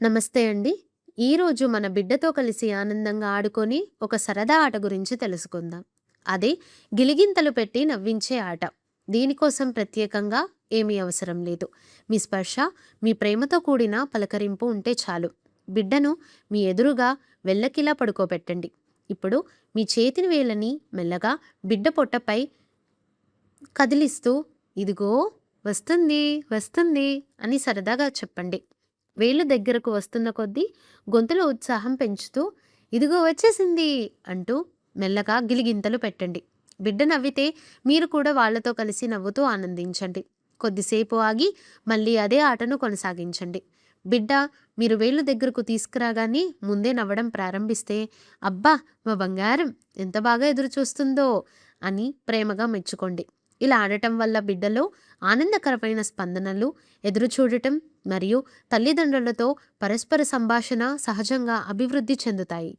నమస్తే అండి. ఈరోజు మన బిడ్డతో కలిసి ఆనందంగా ఆడుకొని ఒక సరదా ఆట గురించి తెలుసుకుందాం. అదే గిలిగింతలు పెట్టి నవ్వించే ఆట. దీనికోసం ప్రత్యేకంగా ఏమీ అవసరం లేదు. మీ స్పర్శ, మీ ప్రేమతో కూడిన పలకరింపు ఉంటే చాలు. బిడ్డను మీ ఎదురుగా వెల్లకిలా పడుకోబెట్టండి. ఇప్పుడు మీ చేతి వేళ్ళని మెల్లగా బిడ్డ పొట్టపై కదిలిస్తూ ఇదిగో వస్తుంది, వస్తుంది అని సరదాగా చెప్పండి. వేళ్ళు దగ్గరకు వస్తున్న కొద్దీ గొంతులో ఉత్సాహం పెంచుతూ ఇదిగో వచ్చేసింది అంటూ మెల్లగా గిలిగింతలు పెట్టండి. బిడ్డ నవ్వితే మీరు కూడా వాళ్ళతో కలిసి నవ్వుతూ ఆనందించండి. కొద్దిసేపు ఆగి మళ్ళీ అదే ఆటను కొనసాగించండి. బిడ్డ మీరు వేళ్ళు దగ్గరకు తీసుకురాగానే ముందే నవ్వడం ప్రారంభిస్తే అబ్బా మా బంగారం ఎంత బాగా ఎదురు చూస్తుందో అని ప్రేమగా మెచ్చుకోండి. ఇలా ఆడటం వల్ల బిడ్డలో ఆనందకరమైన స్పందనలు, ఎదురు చూడటం మరియు తల్లిదండ్రులతో పరస్పర సంభాషణ సహజంగా అభివృద్ధి చెందుతాయి.